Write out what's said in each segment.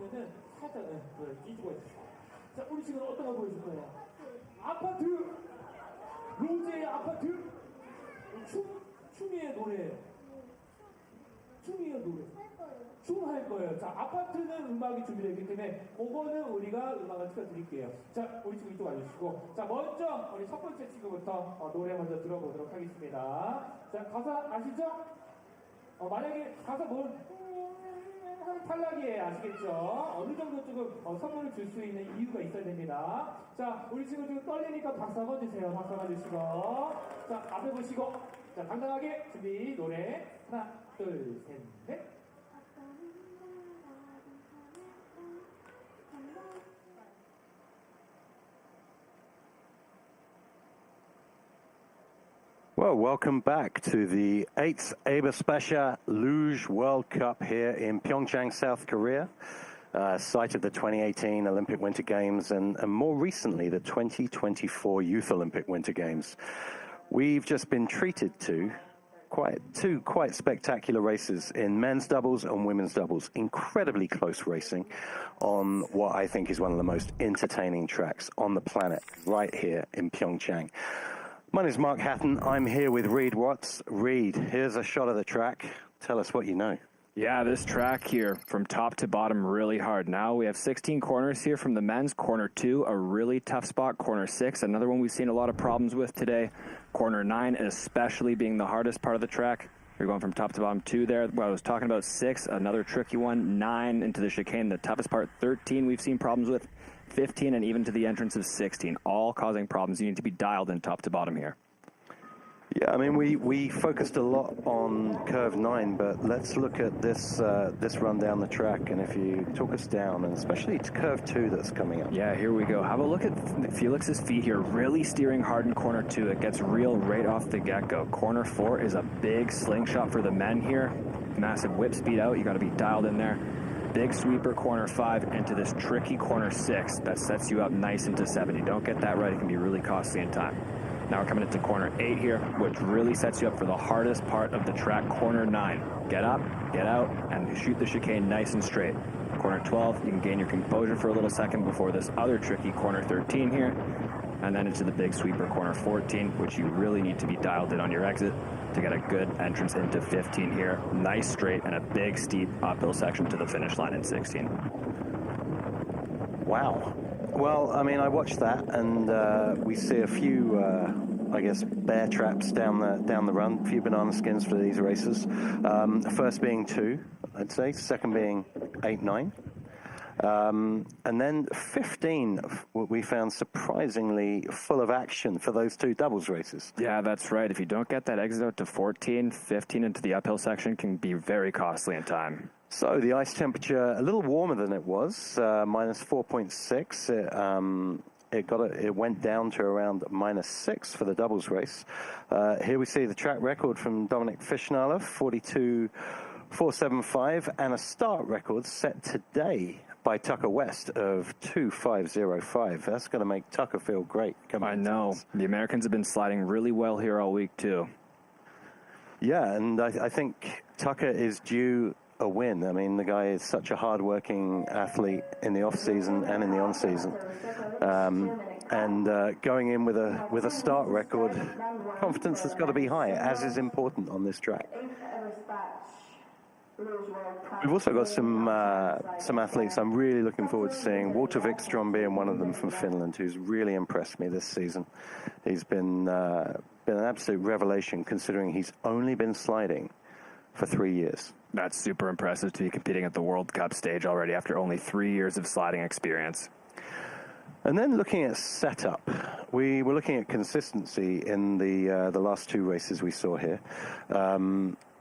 보면은 살짝 뒤집어 있어요. 자, 우리 지금 어떤 거 보여줄 거예요? 아파트! 로제의 아파트! 춤이의 노래예요. 춤이의 노래. 춤 할 거예요. 자, 아파트는 음악이 준비되기 때문에 그거는 우리가 음악을 틀어드릴게요. 자, 우리 친구 이쪽 와주시고. 자, 먼저 우리 첫 번째 친구부터 노래 먼저 들어보도록 하겠습니다. 자, 가사 아시죠? 만약에 가사 뭘 탈락이에요. 아시겠죠? 어느 정도 조금 선물을 줄 수 있는 이유가 있어야 됩니다. 자, 우리 친구 지금 떨리니까 박수 한번 주세요. 박수 한번 주시고. 자, 앞에 보시고. 자, 당당하게 준비, 노래. 하나, 둘, 셋, 넷. Well, welcome back to the 8th EBERSPÄCHER Luge World Cup here in PyeongChang, South Korea, site of the 2018 Olympic Winter Games and more recently the 2024 Youth Olympic Winter Games. We've just been treated to two quite spectacular races in men's doubles and women's doubles. Incredibly close racing on what I think is one of the most entertaining tracks on the planet right here in PyeongChang. My name is Mark Hatton. I'm here with Reed Watts. Reed, here's a shot of the track. Tell us what you know. Yeah, this track here from top to bottom really hard. Now we have 16 corners here from the men's. Corner 2, a really tough spot. Corner 6, another one we've seen a lot of problems with today. Corner 9, especially being the hardest part of the track. You're going from top to bottom. 2 there. Well, I was talking about 6, another tricky one. 9 into the chicane, the toughest part. 13 we've seen problems with. 15 and even to the entrance of 16, all causing problems. You need to be dialed in top to bottom here. Yeah, I mean, we focused a lot on curve 9, but let's look at this run down the track, and if you talk us down, and especially to curve 2 that's coming up. Yeah, here we go. Have a look at Felix's feet here, really steering hard in corner 2. It gets real right off the get-go. Corner 4 is a big slingshot for the men here. Massive whip speed out. You got to be dialed in there. Big sweeper corner 5 into this tricky corner 6 that sets you up nice into 70. Don't get that right, it can be really costly in time. Now we're coming into corner 8 here, which really sets you up for the hardest part of the track, corner 9. Get up, get out, and shoot the chicane nice and straight. Corner 12, you can gain your composure for a little second before this other tricky corner 13 here, and then into the big sweeper corner 14, which you really need to be dialed in on your exit to get a good entrance into 15 here. Nice straight and a big steep uphill section to the finish line in 16. Wow. Well, I mean, I watched that, and we see a few, I guess, bear traps down the run. A few banana skins for these races. First being 2, I'd say. Second being 8, 9. And then 15, we found surprisingly full of action for those 2 doubles races. Yeah, that's right. If you don't get that exit out to 14, 15 into the uphill section can be very costly in time. So the ice temperature, a little warmer than it was, minus 4.6. It went down to around minus 6 for the doubles race. Here we see the track record from Dominic Fischnaller, 42.475, and a start record set today by Tucker West of 2.505. That's going to make Tucker feel great. I know. The Americans have been sliding really well here all week, too. Yeah, and I think Tucker is due a win. I mean, the guy is such a hard-working athlete in the off-season and in the on-season. And going in with a start record, confidence has got to be high, as is important on this track. We've also got some athletes I'm really looking forward to seeing. Walter Wikström being one of them from Finland, who's really impressed me this season. He's been an absolute revelation, considering he's only been sliding for 3 years. That's super impressive to be competing at the World Cup stage already after only 3 years of sliding experience. And then looking at setup, we were looking at consistency in the last 2 races we saw here.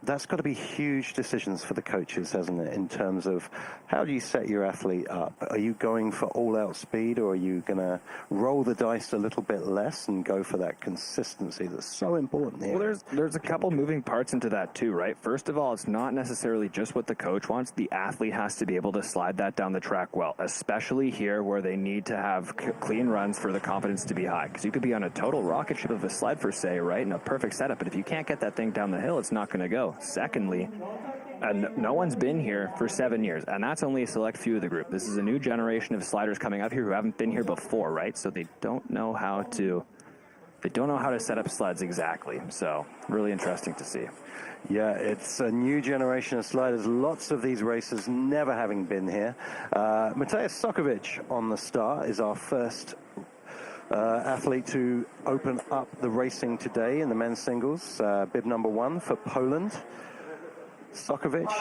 That's got to be huge decisions for the coaches, hasn't it, in terms of how do you set your athlete up? Are you going for all-out speed, or are you going to roll the dice a little bit less and go for that consistency that's so important here? Well, there's a couple moving parts into that too, right? First of all, it's not necessarily just what the coach wants. The athlete has to be able to slide that down the track well, especially here where they need to have clean runs for the confidence to be high. Because you could be on a total rocket ship of a sled, per se, right, in a perfect setup, but if you can't get that thing down the hill, it's not going to go. Secondly, And no one's been here for 7 years, and that's only a select few of the group. This is a new generation of sliders coming up here who haven't been here before, right? So they don't know how to set up sleds exactly. So really interesting to see. Yeah, it's a new generation of sliders. Lots of these racers never having been here. Mateusz Sokovic on the start is our first athlete to open up the racing today in the men's singles. Bib number 1 for Poland. Sokovic,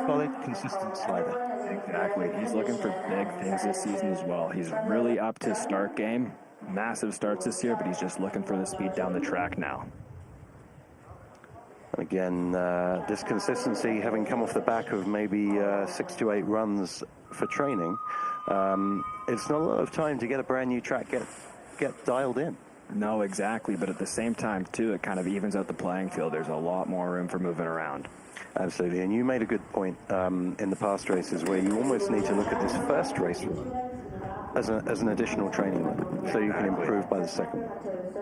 solid, consistent slider. Exactly. He's looking for big things this season as well. He's really upped his start game. Massive starts this year, but he's just looking for the speed down the track now. Again, this consistency, having come off the back of maybe 6 to 8 runs for training, it's not a lot of time to get a brand new track get dialed in. No, exactly. But at the same time, too, it kind of evens out the playing field. There's a lot more room for moving around. Absolutely. And you made a good point in the past races where you almost need to look at this first race as an additional training run, so you can improve by the second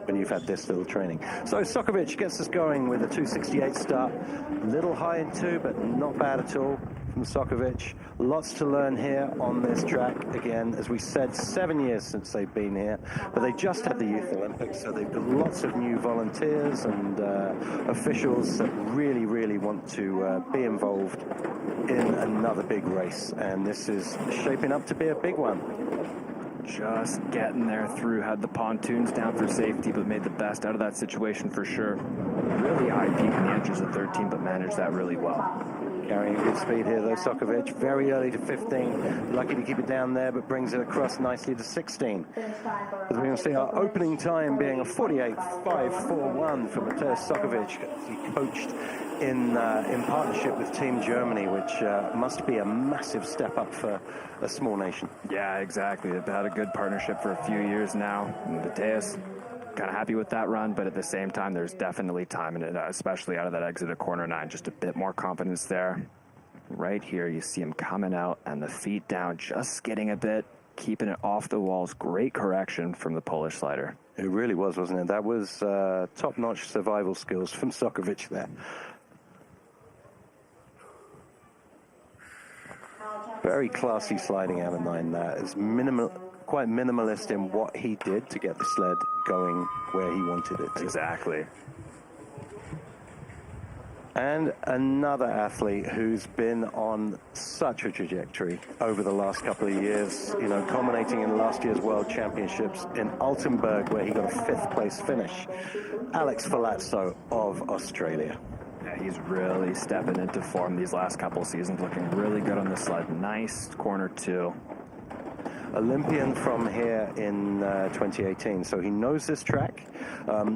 when you've had this little training. So Sokovic gets us going with a 2:68 start. Little high in 2, but not bad at all from Sokovic. Lots to learn here on this track. Again, as we said, 7 years since they've been here, but they just had the Youth Olympics, so they've got lots of new volunteers and officials that really, really want to be involved in another big race, and this is shaping up to be a big one. Just getting there through, had the pontoons down for safety, but made the best out of that situation for sure. Really high peak in the edges of 13, but managed that really well. Carrying good speed here, though, Sokovic. Very early to 15. Lucky to keep it down there, but brings it across nicely to 16. As we're going to see our opening time being a 48.541 for Mateusz Sokovic. He coached in partnership with Team Germany, which must be a massive step up for a small nation. Yeah, exactly. They've had a good partnership for a few years now. Mateusz, kind of happy with that run, but at the same time, there's definitely time in it, especially out of that exit of corner 9. Just a bit more confidence there. Right here, you see him coming out and the feet down, just skidding a bit, keeping it off the walls. Great correction from the Polish slider. It really was, wasn't it? That was top-notch survival skills from Sokovic there. Very classy sliding out of 9 there. It's quite minimalist in what he did to get the sled going where he wanted it to. Exactly. And another athlete who's been on such a trajectory over the last couple of years, you know, culminating in last year's World Championships in Altenburg, where he got a 5th place finish. Alex Falazzo of Australia. Yeah, he's really stepping into form these last couple seasons, looking really good on the sled. Nice corner 2. Olympian from here in 2018, so he knows this track.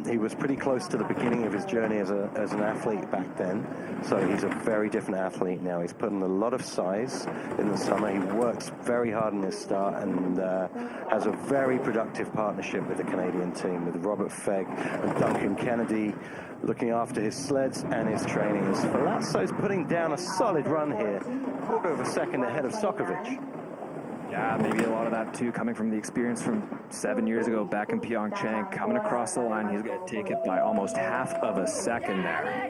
He was pretty close to the beginning of his journey as an athlete back then, so he's a very different athlete now. He's put in a lot of size in the summer. He works very hard in his start and has a very productive partnership with the Canadian team, with Robert Fegg and Duncan Kennedy looking after his sleds and his training. As Falazzo's putting down a solid run here, quarter of a second ahead of Sokovic. Yeah, maybe a lot of that, too, coming from the experience from 7 years ago back in PyeongChang. Coming across the line, he's going to take it by almost half of a second there.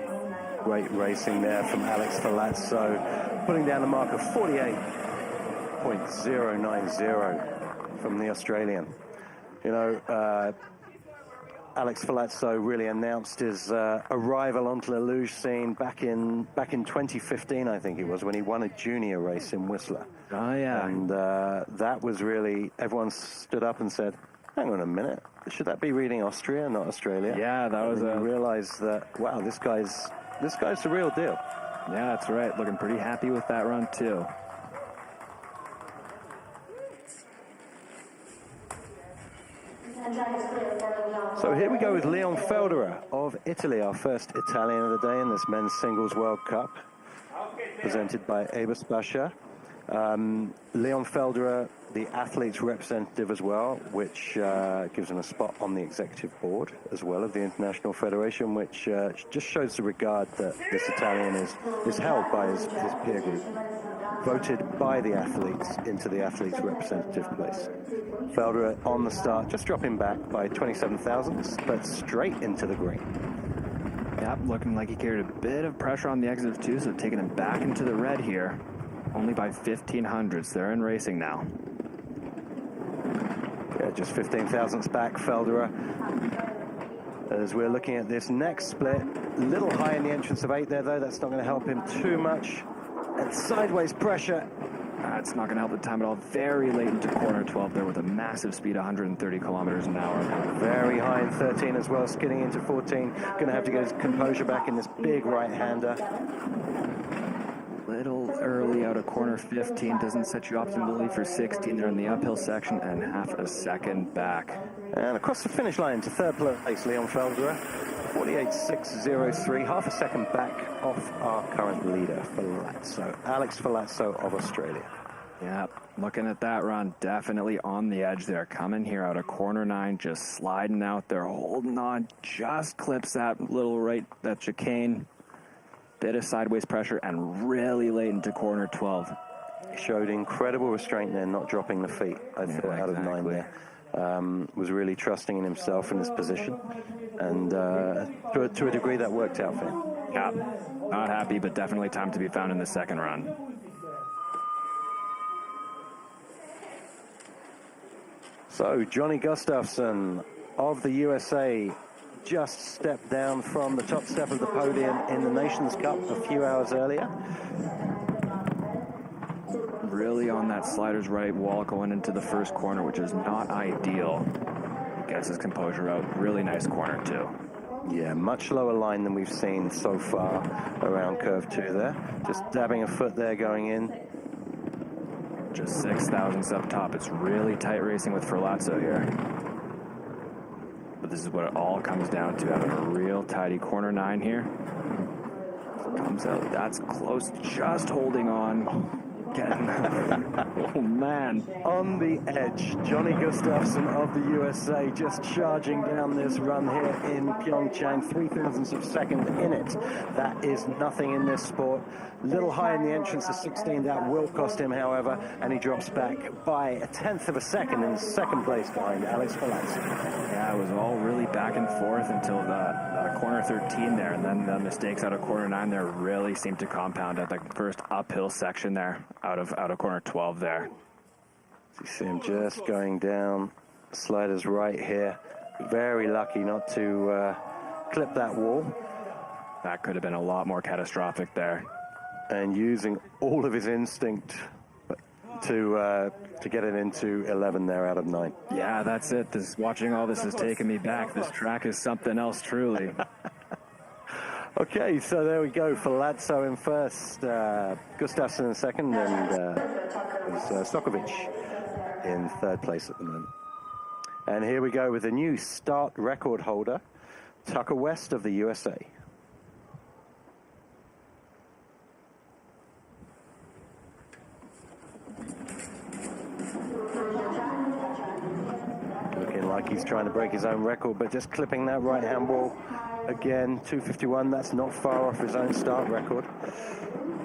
Great racing there from Alex Falazzo, putting down the mark of 48.090 from the Australian. You know, Alex Falazzo really announced his arrival onto the luge scene back in 2015, I think it was, when he won a junior race in Whistler. Oh, yeah. And that was really, everyone stood up and said, hang on a minute, should that be reading Austria, not Australia? Yeah, that was a... realized that, wow, this guy's the real deal. Yeah, that's right. Looking pretty happy with that run, too. So here we go with Leon Felderer of Italy, our first Italian of the day in this men's singles World Cup, presented by EBERSPÄCHER. Leon Felderer, the athlete's representative as well, which gives him a spot on the executive board as well of the International Federation, which just shows the regard that this Italian is held by his peer group. Voted by the athletes into the athlete's representative place. Felderer on the start, just dropping back by 27 thousandths, but straight into the green. Yep, looking like he carried a bit of pressure on the exit of 2, so taking him back into the red here. Only by 1,500ths. They're in racing now. Yeah, just 15 thousandths back, Felderer. As we're looking at this next split, a little high in the entrance of 8 there, though. That's not going to help him too much. And sideways pressure. It's not going to help the time at all. Very late into corner 12 there with a massive speed, 130 kilometers an hour. Very high in 13 as well, skidding into 14. Going to have to get his composure back in this big right-hander. Little early out of corner 15. Doesn't set you optimally for 16 there in the uphill section, and half a second back. And across the finish line to third place, Leon Felderer. 48.603, half a second back off our current leader, Falazzo. Alex Falazzo of Australia. Yeah, looking at that run, definitely on the edge there. Coming here out of corner 9, just sliding out there, holding on, just clips that little right, that chicane. Bit of sideways pressure, and really late into corner 12. Showed incredible restraint there, not dropping the feet, I thought, out of 9 there. Was really trusting in himself and his position, and to a degree that worked out for him. Yeah, not happy, but definitely time to be found in the second run. So Johnny Gustafsson of the USA just stepped down from the top step of the podium in the Nations Cup a few hours earlier. Really on that slider's right wall going into the first corner, which is not ideal. Gets his composure out. Really nice corner, too. Yeah, much lower line than we've seen so far around curve 2 there. Just dabbing a foot there going in. Just 6 thousandths up top. It's really tight racing with Ferlazzo here. But this is what it all comes down to, having a real tidy corner 9 here. Comes out. That's close. Just holding on. Oh, man. On the edge, Johnny Gustafsson of the USA just charging down this run here in PyeongChang, 3 thousandths of a second in it. That is nothing in this sport. Little high in the entrance of 16, that will cost him, however, and he drops back by 1/10 of a second in second place behind Alex Falazzo. Yeah, it was all really back and forth until the corner 13 there, and then the mistakes out of corner 9 there really seemed to compound at the first uphill section there out of corner 12 there. You see him just going down, sliders right here. Very lucky not to clip that wall. That could have been a lot more catastrophic there. And using all of his instinct to get it into 11 there out of 9. Yeah, that's it. Watching all this is taking me back. This track is something else, truly. Okay, so there we go. Falazzo in first, Gustafsson in second, and Stokovic in third place at the moment. And here we go with the new start record holder, Tucker West of the USA. Looking like he's trying to break his own record, but just clipping that right-hand wall. Again, 2:51, that's not far off his own start record.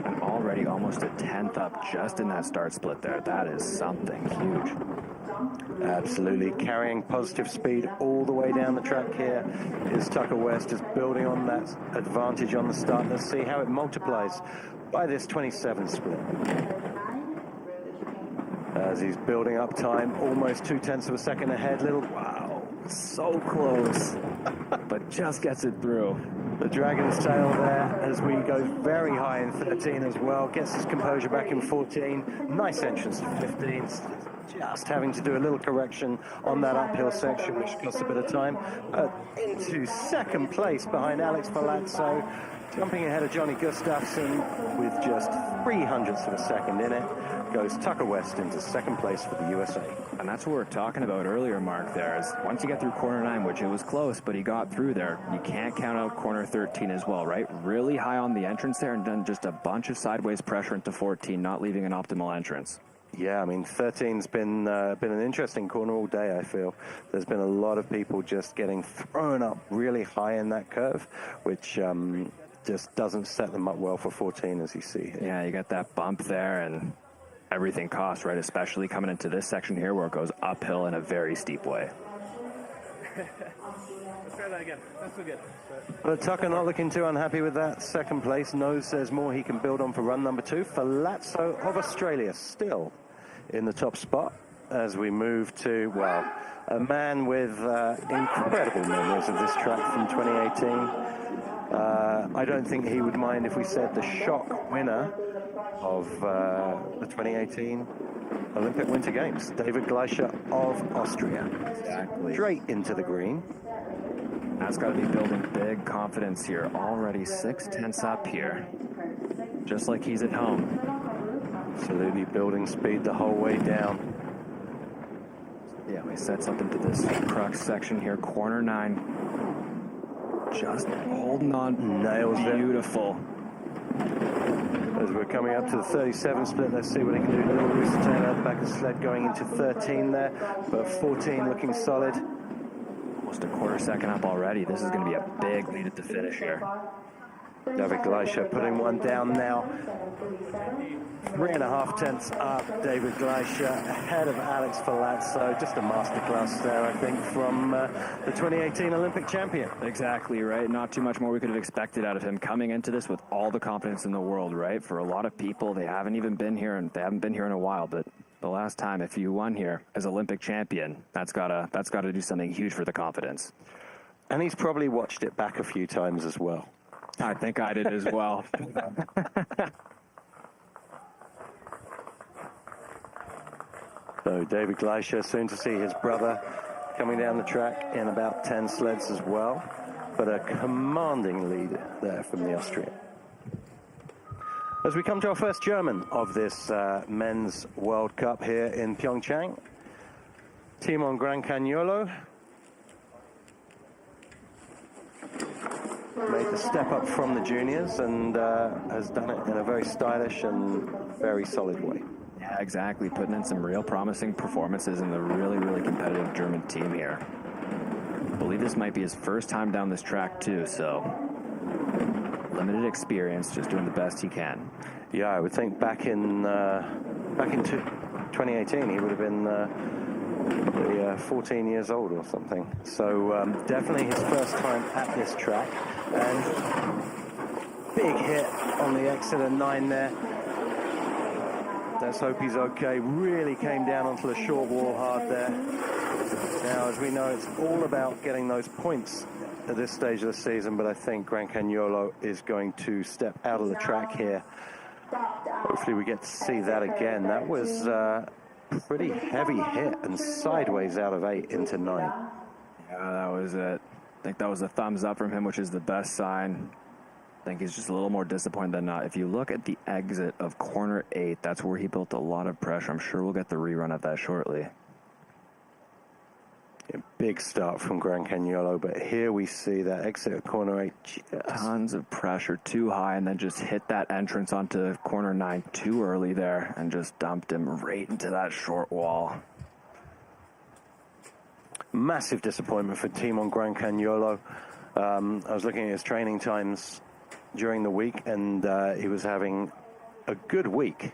And already almost a 10th up just in that start split there. That is something huge. Absolutely, carrying positive speed all the way down the track here is Tucker West, is building on that advantage on the start. Let's see how it multiplies by this 27 split. As he's building up time, almost 0.2 of a second ahead. Wow, so close, but just gets it through. The Dragon's Tail there as we go very high in 13 as well. Gets his composure back in 14. Nice entrance to 15. Just having to do a little correction on that uphill section, which costs a bit of time. Into second place behind Alex Falazzo. Jumping ahead of Johnny Gustafsson with just 0.03 of a second in it, goes Tucker West into second place for the USA. And that's what we were talking about earlier, Mark, there is once you get through corner 9, which it was close, but he got through there, you can't count out corner 13 as well, right? Really high on the entrance there and done just a bunch of sideways pressure into 14, not leaving an optimal entrance. Yeah, I mean, 13's been an interesting corner all day, I feel. There's been a lot of people just getting thrown up really high in that curve, which just doesn't set them up well for 14, as you see here. Yeah, you got that bump there, and everything costs, right? Especially coming into this section here where it goes uphill in a very steep way. Let's try that again. That's so good. But Tucker not looking too unhappy with that second place. Knows there's more he can build on for run number 2. Falazzo of Australia still in the top spot as we move to, well, a man with incredible memories of this track from 2018. I don't think he would mind if we said the shock winner of the 2018 Olympic Winter Games, David Gleicher of Austria. Exactly. Straight into the green. That's got to be building big confidence here. Already 6/10 up here, just like he's at home. Absolutely building speed the whole way down. Yeah, we set something to this crux section here. Corner 9. Just holding on. Nails it. Beautiful. As we're coming up to the 37 split, let's see what he can do. Little rooster tail out the back of the sled going into 13 there, but 14 looking solid. Almost a quarter second up already. This is going to be a big lead at the finish here. David Gleicher putting one down now. 3.5 tenths up. David Gleicher ahead of Alex Falazzo. Just a masterclass there, I think, from the 2018 Olympic champion. Exactly right. Not too much more we could have expected out of him coming into this with all the confidence in the world, right? For a lot of people, they haven't even been here, and they haven't been here in a while. But the last time, if you won here as Olympic champion, that's gotta do something huge for the confidence. And he's probably watched it back a few times as well. I think I did as well. So David Gleicher soon to see his brother coming down the track in about 10 sleds as well. But a commanding lead there from the Austrian. As we come to our first German of this men's World Cup here in PyeongChang, Timon Grancagnolo made the step up from the juniors and has done it in a very stylish and very solid way. Yeah, exactly. Putting in some real promising performances in the really, really competitive German team here. I believe this might be his first time down this track too, so limited experience, just doing the best he can. Yeah, I would think back in 2018 he would have been 14 years old or something. So definitely his first time at this track, and big hit on the exit of 9 there. Let's hope he's okay. Really came down onto the short wall hard there. Now, as we know, it's all about getting those points at this stage of the season, but I think Grancagnolo is going to step out of the track here. Hopefully we get to see that again. That was a pretty heavy hit and sideways out of 8 into 9. Yeah, that was it. I think that was a thumbs up from him, which is the best sign. I think he's just a little more disappointed than not. If you look at the exit of corner 8, that's where he built a lot of pressure. I'm sure we'll get the rerun of that shortly. A big start from Grancagnolo, but here we see that exit of corner 8. Tons of pressure, too high, and then just hit that entrance onto corner 9 too early there and just dumped him right into that short wall. Massive disappointment for Timon Grancagnolo. I was looking at his training times during the week, and he was having a good week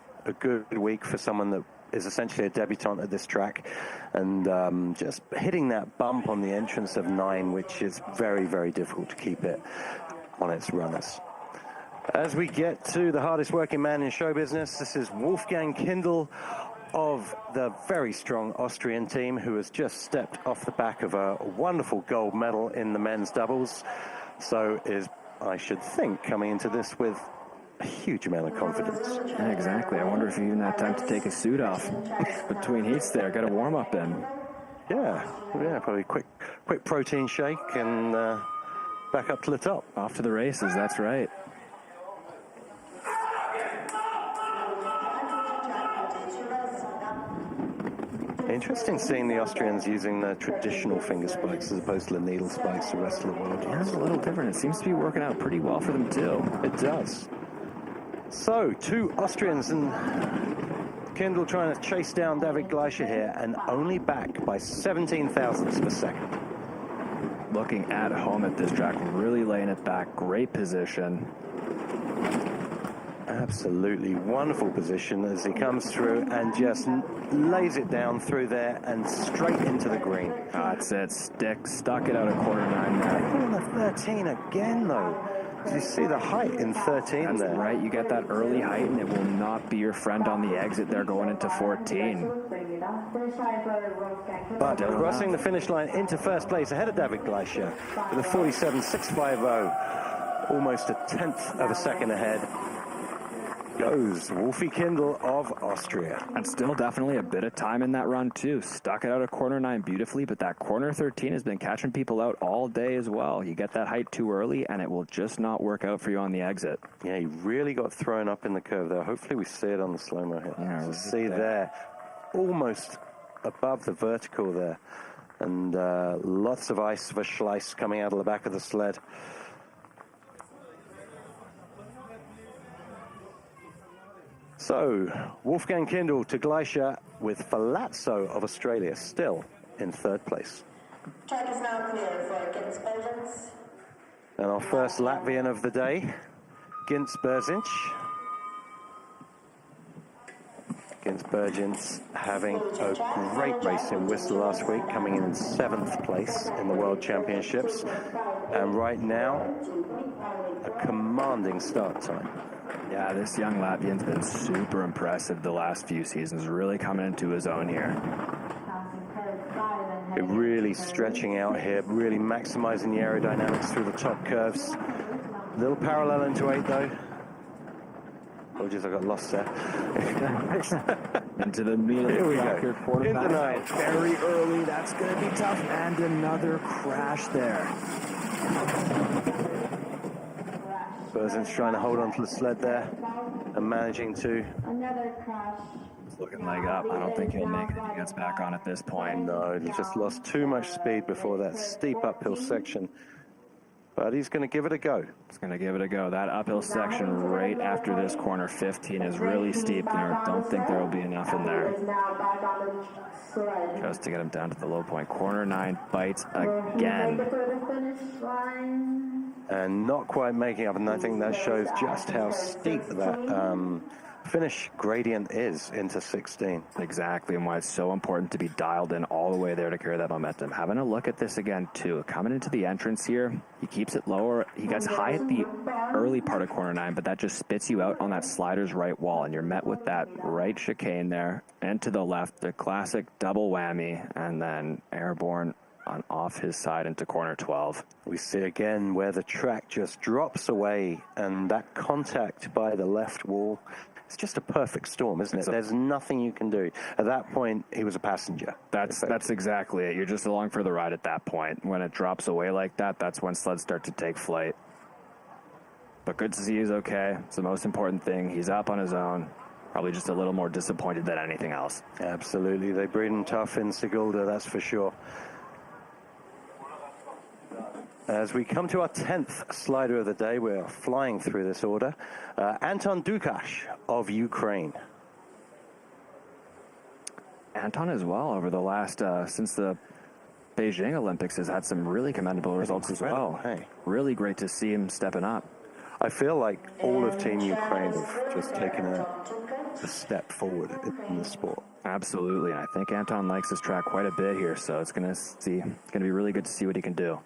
for someone that is essentially a debutant at this track, and just hitting that bump on the entrance of 9, which is very, very difficult to keep it on its runners. As we get to the hardest working man in show business, this is Wolfgang Kindl of the very strong Austrian team, who has just stepped off the back of a wonderful gold medal in the men's doubles. So is, I should think, coming into this with a huge amount of confidence. Yeah, exactly. I wonder if he even had time to take his suit off between heats there. Got a warm-up in. Yeah, probably quick protein shake and back up to the top. Off to the races, that's right. Interesting seeing the Austrians using the traditional finger spikes as opposed to the needle spikes the rest of the world. Yeah, it's a little different. It seems to be working out pretty well for them too. It does. So, 2 Austrians, and Kindl trying to chase down David Gleicher here, and only back by 17 thousandths of a second. Looking at home at this track, really laying it back. Great position. Absolutely wonderful position as he comes through and just lays it down through there and straight into the green. That's it. Stuck it out of corner 9 there. On the 13 again, though. Did you see the height in 13 That's there? right. You get that early height, and it will not be your friend on the exit there going into 14. But crossing the finish line into first place ahead of David Gleicher with a 47.650, almost a tenth of a second ahead, goes Wolfie Kindle of Austria. And still definitely a bit of time in that run, too. Stuck it out of corner 9 beautifully, but that corner 13 has been catching people out all day as well. You get that height too early, and it will just not work out for you on the exit. Yeah, he really got thrown up in the curve there. Hopefully we see it on the slow-mo here. Yeah, So see there, almost above the vertical there. And lots of ice for Schleiss coming out of the back of the sled. So, Wolfgang Kindle to Gleicher with Falazzo of Australia still in third place. Track is now clear for Gints-Bergens. And our first Latvian of the day, Gints-Bergens. Gints-Bergens having a great race in Whistler last week, coming in 7th place in the World Championships. And right now, a commanding start time. Yeah, this young Latvian's been super impressive the last few seasons, really coming into his own here. Really stretching out here, really maximizing the aerodynamics through the top curves. Little parallel into 8 though. Apologies, I got lost there. Into the middle Here we track go. here, quarter In the back. night. Very early, that's going to be tough. And another crash there. Berzin's trying to hold on to the sled there and managing to. Another crash. It's looking like up. I don't think he'll make it if he gets back on at this point. No, he just lost too much speed before that steep uphill section. But he's going to give it a go. He's going to give it a go. That uphill section right after this corner 15 is really steep. I don't think there will be enough in there. Just to get him down to the low point. Corner 9 bites again. And not quite making up, and I think that shows just how steep that finish gradient is into 16. Exactly, and why it's so important to be dialed in all the way there to carry that momentum. Having a look at this again, too. Coming into the entrance here, he keeps it lower. He gets high at the early part of corner 9, but that just spits you out on that slider's right wall, and you're met with that right chicane there, and to the left, the classic double whammy, and then airborne on off his side into corner 12. We see again where the track just drops away, and that contact by the left wall, it's just a perfect storm, isn't it? There's nothing you can do. At that point, he was a passenger. That's exactly it. You're just along for the ride at that point. When it drops away like that, that's when sleds start to take flight. But good to see he's okay. It's the most important thing. He's up on his own. Probably just a little more disappointed than anything else. Absolutely. They breed him tough in Sigulda, that's for sure. As we come to our 10th slider of the day, we're flying through this order. Anton Dukash of Ukraine. Anton as well, over the last, since the Beijing Olympics, has had some really commendable results as well. Hey. Really great to see him stepping up. I feel like all of Team Ukraine have just taken a step forward in the sport. Absolutely, and I think Anton likes this track quite a bit here, so it's gonna be really good to see what he can do.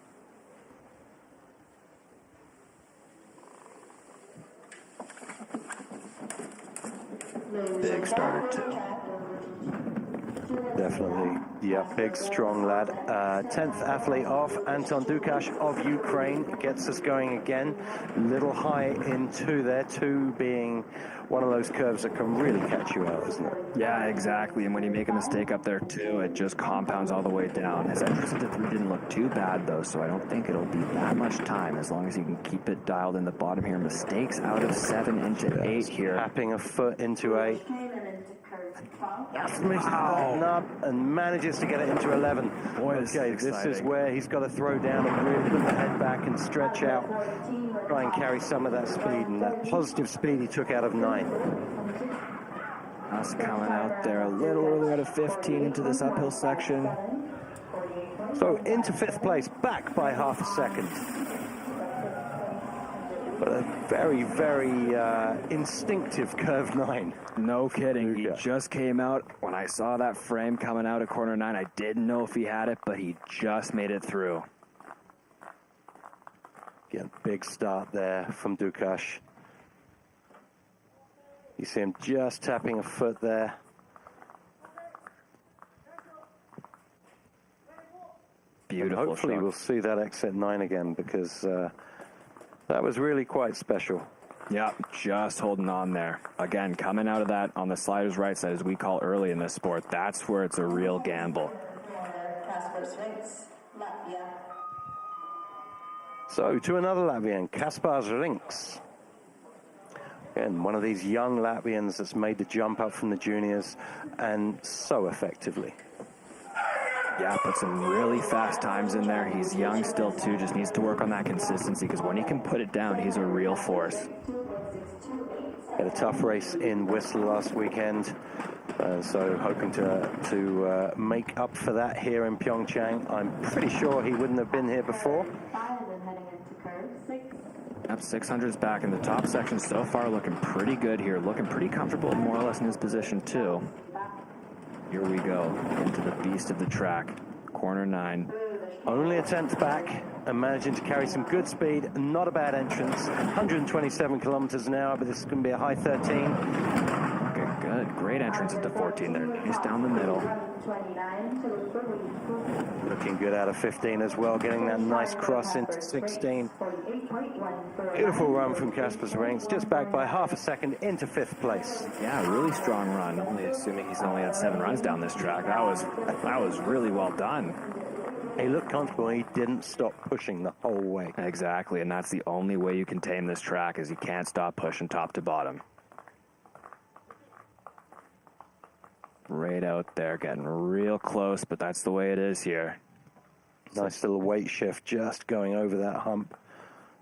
Big starter too. Definitely, yeah, big, strong lad. 10th athlete off, Anton Dukash of Ukraine, gets us going again. Little high in 2 there, 2 being one of those curves that can really catch you out, isn't it? Yeah, exactly, and when you make a mistake up there too, it just compounds all the way down. His entrance into 3 didn't look too bad though, so I don't think it'll be that much time as long as you can keep it dialed in the bottom here. Mistakes out of 7 into 8 here. Tapping a foot into 8. Up and manages to get it into 11. Boy, this is where he's got to throw down and really put the head back and stretch out, try and carry some of that speed, and that positive speed he took out of 9. Us coming out there a little early out of 15 into this uphill section. So into 5th place, back by half a second. But a very, very instinctive curve 9. No kidding. He Luge. just came out. When I saw that frame coming out of corner 9, I didn't know if he had it, but he just made it through. Again, big start there from Dukash. You see him just tapping a foot there. Beautiful. And hopefully shot. we'll see that exit 9 again, because that was really quite special. Yeah, just holding on there. Again, coming out of that on the slider's right side, as we call early in this sport, that's where it's a real gamble. So, to another Latvian, Kaspars Rinks. Again, one of these young Latvians that's made the jump up from the juniors, and so effectively. Yeah, put some really fast times in there. He's young still, too. Just needs to work on that consistency, because when he can put it down, he's a real force. Had a tough race in Whistler last weekend, so hoping to make up for that here in PyeongChang. I'm pretty sure he wouldn't have been here before. Yep, 600's back in the top section so far, looking pretty good here. Looking pretty comfortable, more or less, in his position, too. Here we go, into the beast of the track, corner 9. Only a 10th back and managing to carry some good speed. Not a bad entrance. 127 kilometers an hour, but this is going to be a high 13. Okay, good. Great entrance at the 14 there. Nice down the middle. Looking good out of 15 as well, getting that nice cross into 16. Beautiful run from Kaspars Rinks, just back by half a second into 5th place. Yeah, really strong run. Only assuming he's only had 7 runs down this track. That was really well done. He looked comfortable. He didn't stop pushing the whole way. Exactly, and that's the only way you can tame this track, is you can't stop pushing top to bottom. Right out there, getting real close, but that's the way it is here. Nice little weight shift, just going over that hump.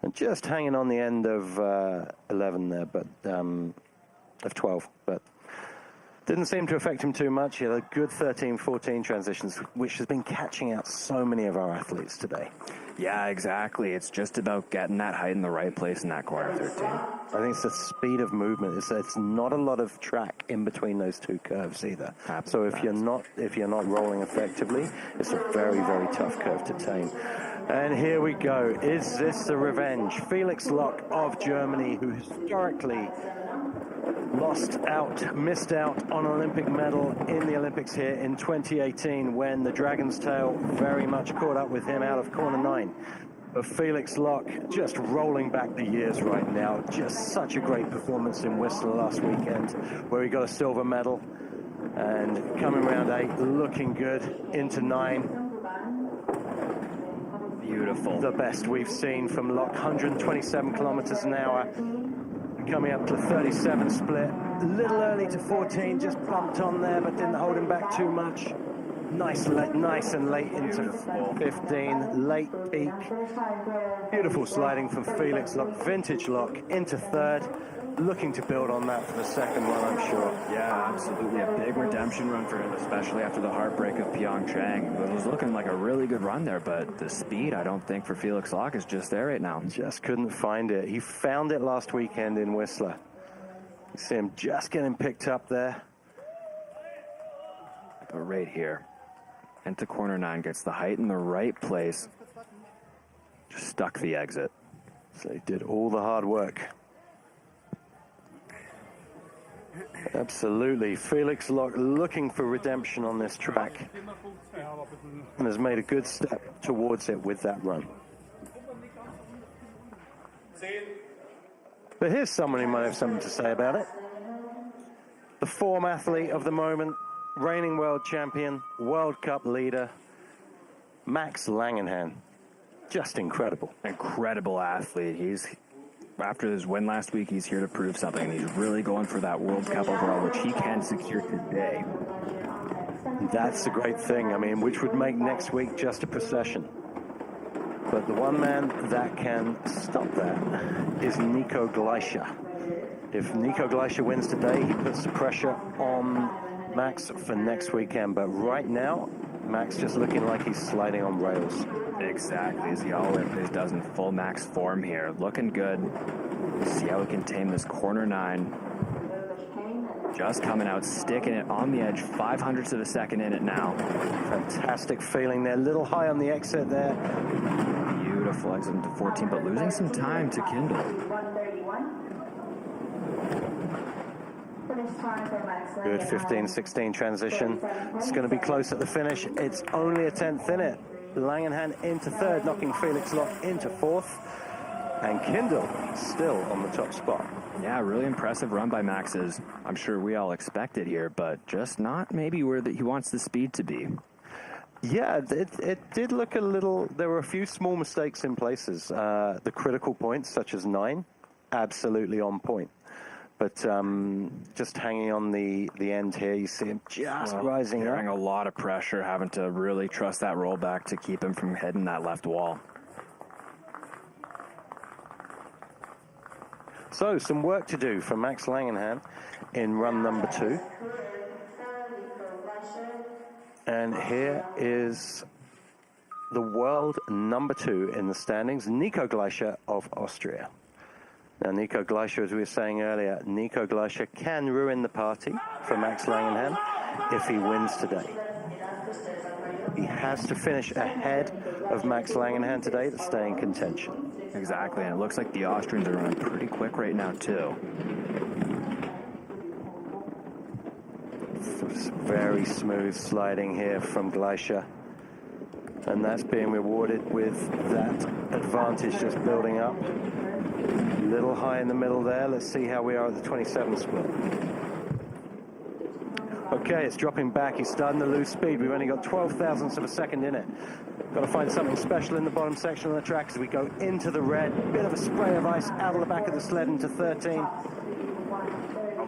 And just hanging on the end of 11 there, but of 12. But didn't seem to affect him too much. He had a good 13-14 transitions, which has been catching out so many of our athletes today. Yeah, exactly. It's just about getting that height in the right place in that corner 13. I think it's the speed of movement. It's not a lot of track in between those two curves either. So if you're not rolling effectively, it's a very, very tough curve to tame. And here we go. Is this the revenge? Felix Loch of Germany, who historically missed out on an Olympic medal in the Olympics here in 2018, when the Dragon's Tail very much caught up with him out of corner 9. But Felix Loch just rolling back the years right now. Just such a great performance in Whistler last weekend, where he got a silver medal. And coming round 8, looking good into 9. Beautiful. The best we've seen from Loch, 127 kilometers an hour. Coming up to 37 split. A little early to 14, just bumped on there, but didn't hold him back too much. Nice and late into 15, late peak. Beautiful sliding from Felix Loch, vintage Loch, into 3rd. Looking to build on that for the second one, I'm sure. Yeah, absolutely. A big redemption run for him, especially after the heartbreak of PyeongChang. It was looking like a really good run there, but the speed, I don't think, for Felix Loch is just there right now. Just couldn't find it. He found it last weekend in Whistler. You see him just getting picked up there. But right here, into corner 9, gets the height in the right place. Just stuck the exit. So he did all the hard work. Absolutely. Felix Loch looking for redemption on this track, and has made a good step towards it with that run. But here's someone who might have something to say about it. The form athlete of the moment, reigning world champion, World Cup leader, Max Langenhan. Just incredible. Incredible athlete. After his win last week, he's here to prove something. He's really going for that World Cup overall, which he can secure today. That's the great thing. I mean, which would make next week just a procession. But the one man that can stop that is Nico Gleischer. If Nico Gleischer wins today, he puts the pressure on Max for next weekend. But right now, Max just looking like he's sliding on rails. Exactly, as he always does in full Max form here. Looking good. See how we can tame this corner 9. Just coming out, sticking it on the edge, 500ths of a second in it now. Fantastic feeling there, a little high on the exit there. Beautiful exit into 14, but losing some time to Kindle. 131. Good 15-16 transition. It's going to be close at the finish. It's only a 10th in it. Langenhan into third, knocking Felix Lock into fourth. And Kindle still on the top spot. Yeah, really impressive run by Max's. I'm sure we all expected here, but just not maybe where he wants the speed to be. Yeah, it did look a little... There were a few small mistakes in places. The critical points, such as 9, absolutely on point. But just hanging on the end here, you see him just rising up. Carrying a lot of pressure, having to really trust that rollback to keep him from hitting that left wall. So, some work to do for Max Langenhan in run number 2. And here is the world number 2 in the standings, Nico Gleicher of Austria. Now, Nico Gleicher, as we were saying earlier, Nico Gleicher can ruin the party for Max Langenhan if he wins today. He has to finish ahead of Max Langenhan today to stay in contention. Exactly, and it looks like the Austrians are running pretty quick right now, too. Very smooth sliding here from Gleicher. And that's being rewarded with that advantage just building up. A little high in the middle there. Let's see how we are at the 27 split. Okay, it's dropping back. He's starting to lose speed. We've only got 12 thousandths of a second in it. Got to find something special in the bottom section of the track as we go into the red. Bit of a spray of ice out of the back of the sled into 13.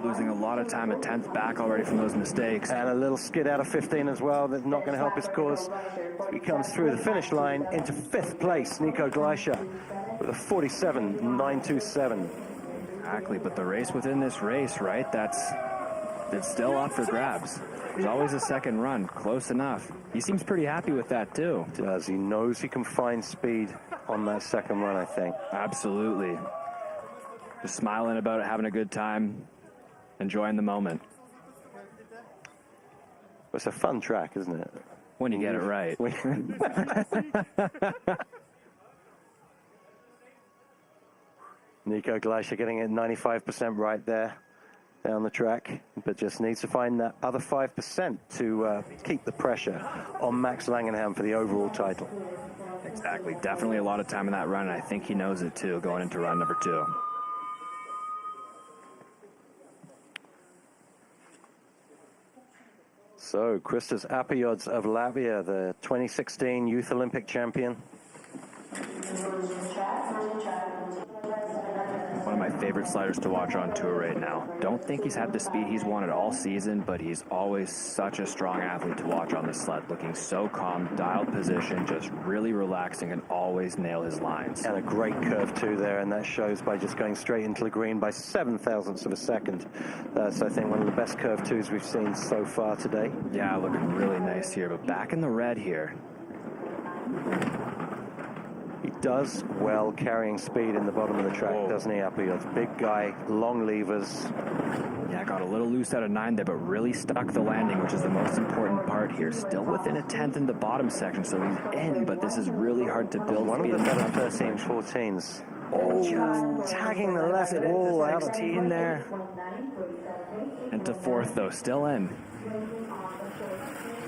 Losing a lot of time at 10th back already from those mistakes. And a little skid out of 15 as well. That's not going to help his cause. He comes through the finish line into 5th place, Nico Gleicher, with a 47.927. Exactly, but the race within this race, right, that's still up for grabs. There's always a second run, close enough. He seems pretty happy with that, too. He does. He knows he can find speed on that second run, I think. Absolutely. Just smiling about it, having a good time, enjoying the moment. It's a fun track, isn't it? When you get it right. Nico Gleicher getting it 95% right there down the track, but just needs to find that other 5% to keep the pressure on Max Langenhan for the overall title. Exactly. Definitely a lot of time in that run, and I think he knows it too, going into run number 2. So, Kristus Apiods of Latvia, the 2016 Youth Olympic champion. One of my favorite sliders to watch on tour right now. Don't think he's had the speed he's wanted all season, but he's always such a strong athlete to watch on the sled. Looking so calm, dialed position, just really relaxing and always nail his lines. And a great curve too there, and that shows by just going straight into the green by 7 thousandths of a second. That's, I think, one of the best curve twos we've seen so far today. Yeah, looking really nice here, but back in the red here. He does well carrying speed in the bottom of the track, doesn't he, Apiods? Big guy, long levers. Yeah, got a little loose out of 9 there, but really stuck the landing, which is the most important part here. Still within a 10th in the bottom section, so he's in, but this is really hard to build. One of the better 13s, 14s. Just tagging the left wall out. 16 there. Into 4th, though, still in.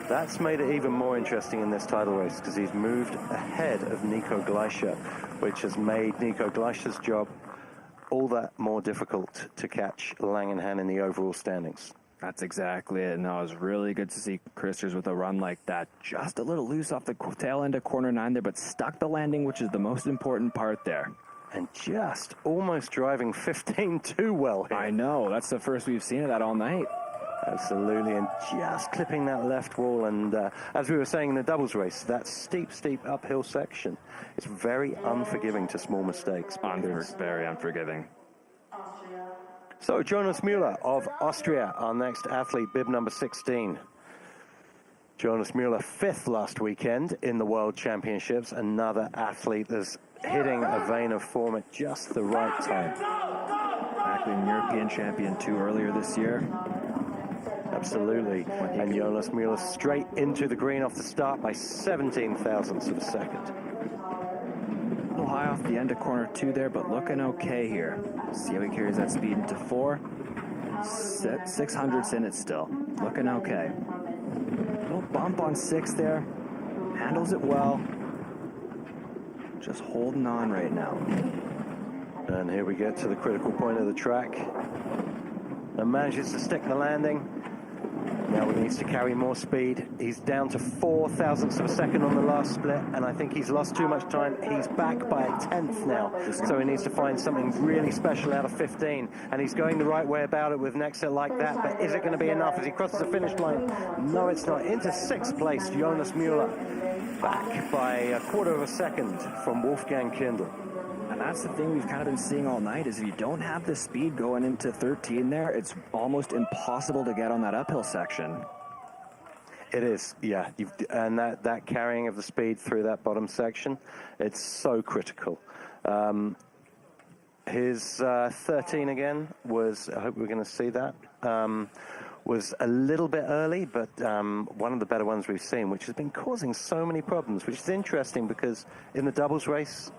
That's made it even more interesting in this title race because he's moved ahead of Nico Gleicher, which has made Nico Gleicher's job all that more difficult to catch Langenhan in the overall standings. That's exactly it. No, it was really good to see Christers with a run like that. Just a little loose off the tail end of corner 9 there, but stuck the landing, which is the most important part there. And just almost driving 15 too well here. I know. That's the first we've seen of that all night. Absolutely, and just clipping that left wall. And as we were saying in the doubles race, that steep uphill section is very unforgiving to small mistakes. Very unforgiving. So Jonas Müller of Austria, our next athlete, bib number 16. Jonas Müller, 5th last weekend in the World Championships. Another athlete that's hitting a vein of form at just the right time. been European champion too earlier this year. Absolutely. And Jonas Müller straight into the green off the start by 17 thousandths of a second. A little high off the end of corner 2 there, but looking okay here. See how he carries that speed into 4. 600ths in it still. Looking okay. Little bump on 6 there. Handles it well. Just holding on right now. And here we get to the critical point of the track. And manages to stick the landing. Now he needs to carry more speed. He's down to 4 thousandths of a second on the last split, and I think he's lost too much time. He's back by a tenth now, so he needs to find something really special out of 15, and he's going the right way about it with an exit like that, but is it going to be enough as he crosses the finish line? No, it's not. Into 6th place, Jonas Müller, back by a quarter of a second from Wolfgang Kindl. And that's the thing we've kind of been seeing all night, is if you don't have the speed going into 13 there, it's almost impossible to get on that uphill section. It is, yeah. And that carrying of the speed through that bottom section, it's so critical. His 13 again was, I hope we're going to see that, was a little bit early, but one of the better ones we've seen, which has been causing so many problems, which is interesting because in the doubles race,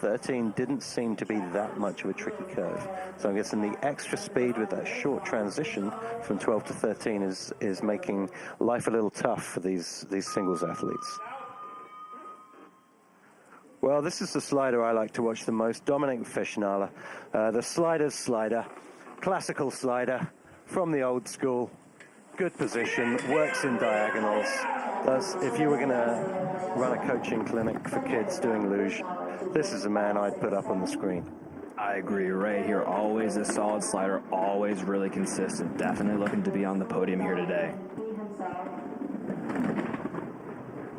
13 didn't seem to be that much of a tricky curve. So I'm guessing the extra speed with that short transition from 12 to 13 is making life a little tough for these singles athletes. Well, this is the slider I like to watch the most, Dominik Fischnaller. The slider's slider, classical slider from the old school, good position, works in diagonals. Does, if you were going to run a coaching clinic for kids doing luge, this is a man I'd put up on the screen. I agree, right here. Always a solid slider, always really consistent. Definitely looking to be on the podium here today.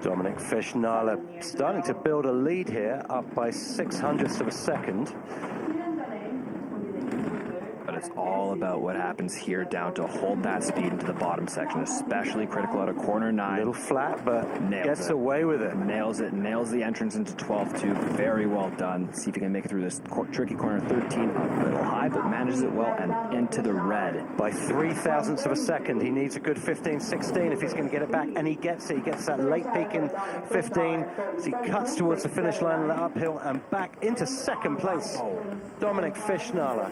Dominik Fischnaller starting to build a lead here, up by 600ths of a second. But it's all about what happens here down to hold that speed into the bottom section, especially critical out of corner 9. A little flat, but gets away with it. Nails it, nails the entrance into 12 too. Very well done. See if he can make it through this tricky corner 13. A little high, but manages it well and into the red. By 3 thousandths of a second, he needs a good 15, 16 if he's going to get it back, and he gets it. He gets that late peak in 15 as he cuts towards the finish line on the uphill and back into 2nd place. Dominik Fischnaller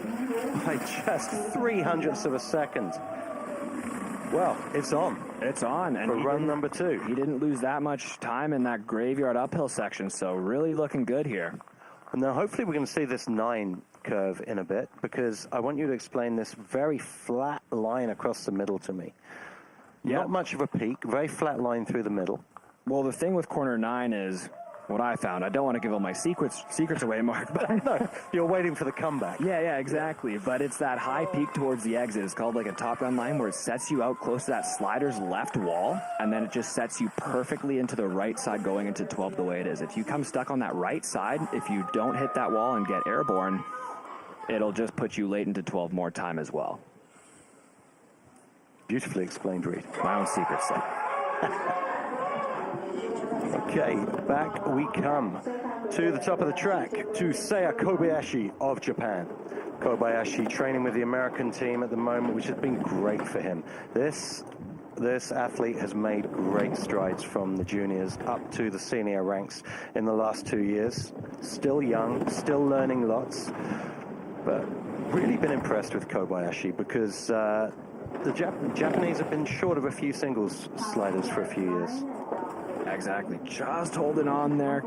by just 300ths of a second. Well, it's on. It's on. And for run number 2. He didn't lose that much time in that graveyard uphill section, so really looking good here. And now hopefully we're going to see this 9 curve in a bit, because I want you to explain this very flat line across the middle to me. Yep. Not much of a peak, very flat line through the middle. Well, the thing with corner 9 is what I found. I don't want to give all my secrets away, Mark, but no, you're waiting for the comeback. Yeah, exactly. But it's that high peak towards the exit. It's called like a top gun line, where it sets you out close to that slider's left wall, and then it just sets you perfectly into the right side going into 12 the way it is. If you come stuck on that right side, if you don't hit that wall and get airborne, it'll just put you late into 12 more time as well. Beautifully explained, Reed. My own secrets, though. Okay, back we come to the top of the track, to Seiya Kobayashi of Japan. Kobayashi training with the American team at the moment, which has been great for him. This athlete has made great strides from the juniors up to the senior ranks in the last 2 years. Still young, still learning lots, but really been impressed with Kobayashi because the Japanese have been short of a few singles sliders for a few years. Exactly. Just holding on there.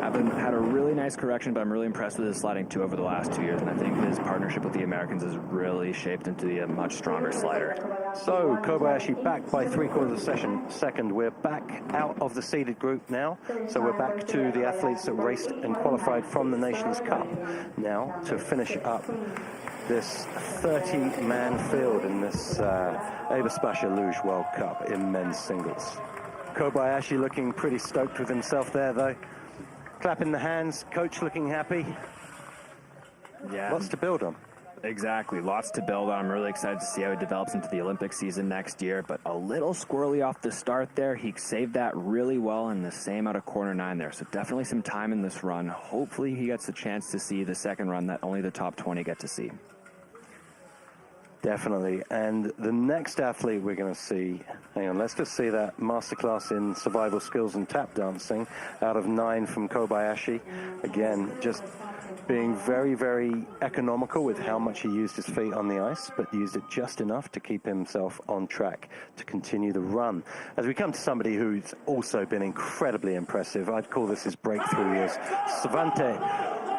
Had a really nice correction, but I'm really impressed with his sliding too over the last 2 years, and I think his partnership with the Americans has really shaped into a much stronger slider. So Kobayashi back by 3/4 of a second. We're back out of the seeded group now, so we're back to the athletes that raced and qualified from the Nations Cup now to finish up this 30-man field in this EBERSPÄCHER Luge World Cup in men's singles. Kobayashi looking pretty stoked with himself there, though. Clapping the hands, coach looking happy. Yeah. Lots to build on. Exactly. Lots to build on. I'm really excited to see how he develops into the Olympic season next year, but a little squirrely off the start there. He saved that really well, and the same out of corner 9 there. So definitely some time in this run. Hopefully he gets a chance to see the second run that only the top 20 get to see. Definitely. And the next athlete we're going to see, hang on, let's just see that masterclass in survival skills and tap dancing out of 9 from Kobayashi. Again, just being very, very economical with how much he used his feet on the ice, but used it just enough to keep himself on track to continue the run. As we come to somebody who's also been incredibly impressive, I'd call this his breakthrough years, Svante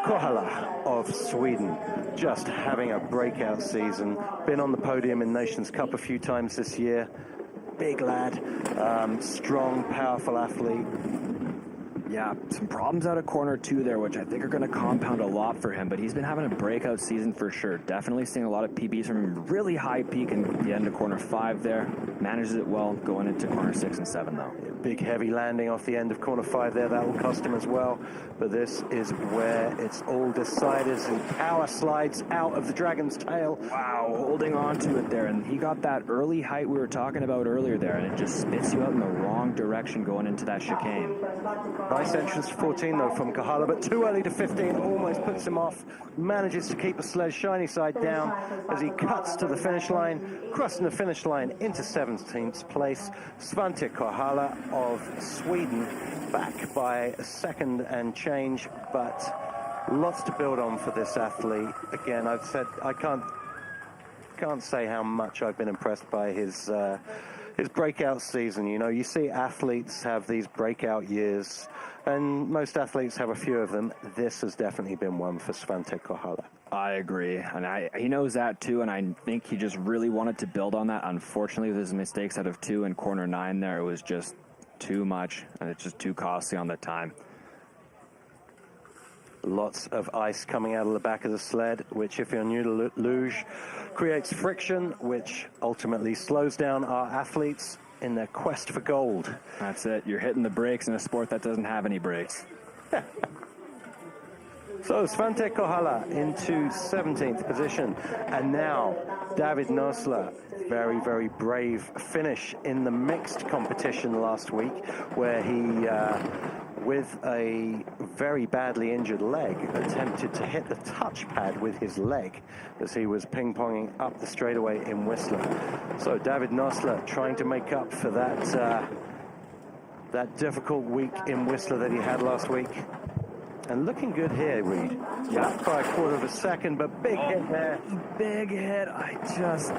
Kohala of Sweden, just having a breakout season, been on the podium in Nations Cup a few times this year. Big lad, strong, powerful athlete. Yeah, some problems out of corner 2 there, which I think are going to compound a lot for him, but he's been having a breakout season for sure. Definitely seeing a lot of PBs from him. Really high peak in the end of corner 5 there. Manages it well going into corner 6 and 7, though. Big heavy landing off the end of corner 5 there. That will cost him as well. But this is where it's all decided as he power slides out of the Dragon's tail. Wow, holding on to it there. And he got that early height we were talking about earlier there, and it just spits you out in the wrong direction going into that chicane. Nice entrance to 14, though, from Kohala, but too early to 15. Almost puts him off. Manages to keep a sledge shiny side down as he cuts to the finish line, crossing the finish line into 17th place. Svante Kohala of Sweden back by a second and change, but lots to build on for this athlete. Again, I've said I can't say how much I've been impressed by his breakout season. You know, you see athletes have these breakout years, and most athletes have a few of them. This has definitely been one for Svante Kohala. I agree, and he knows that too, and I think he just really wanted to build on that. Unfortunately, with his mistakes out of 2 and corner 9 there, it was just too much, and it's just too costly on the time. Lots of ice coming out of the back of the sled, which, if you're new to luge, creates friction, which ultimately slows down our athletes in their quest for gold. That's it. You're hitting the brakes in a sport that doesn't have any brakes. So Svante Kohala into 17th position. And now David Nosler, very, very brave finish in the mixed competition last week, where he, with a very badly injured leg, attempted to hit the touchpad with his leg as he was ping-ponging up the straightaway in Whistler. So David Nosler trying to make up for that difficult week in Whistler that he had last week. And looking good here, Reed. Yeah, by a quarter of a second, but big hit there. Big hit. I just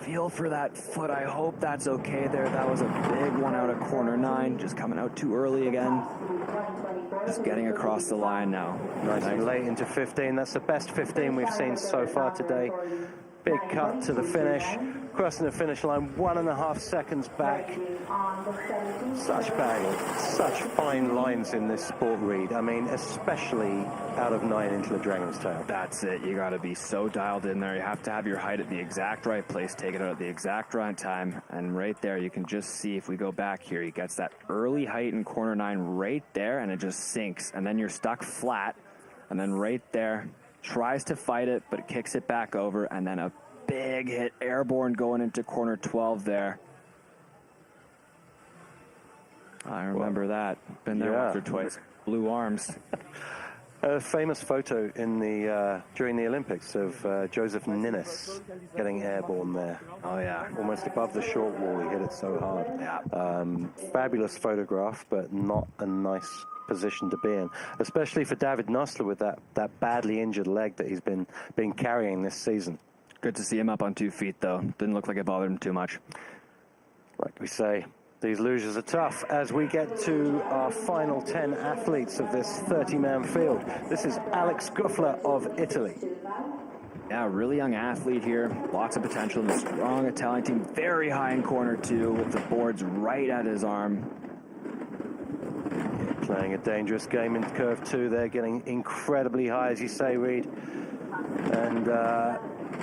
feel for that foot. I hope that's okay there. That was a big one out of corner 9. Just coming out too early again. Just getting across the line now. Nice and late into 15. That's the best 15 we've seen so far today. Big cut to the finish. Crossing the finish line, 1.5 seconds back. Such bagging, such fine lines in this sport, Reed. I mean, especially out of 9 into the Dragon's Tail. That's it. You got to be so dialed in there. You have to have your height at the exact right place, take it out at the exact right time. And right there, you can just see, if we go back here, he gets that early height in corner 9 right there, and it just sinks. And then you're stuck flat. And then right there, tries to fight it, but it kicks it back over, and then a big hit airborne going into corner 12 there. I remember that. Been there once or twice. Blue arms. A famous photo in the during the Olympics of Joseph Ninnis getting airborne there. Oh, yeah. Almost above the short wall, he hit it so hard. Yeah. Fabulous photograph, but not a nice position to be in, especially for David Nosler with that badly injured leg that he's been carrying this season. Good to see him up on 2 feet, though. Didn't look like it bothered him too much. Like we say, these losers are tough. As we get to our final 10 athletes of this 30-man field, this is Alex Guffler of Italy. Yeah, really young athlete here. Lots of potential in a strong Italian team. Very high in corner 2 with the boards right at his arm. Playing a dangerous game in curve 2 there, getting incredibly high, as you say, Reed. And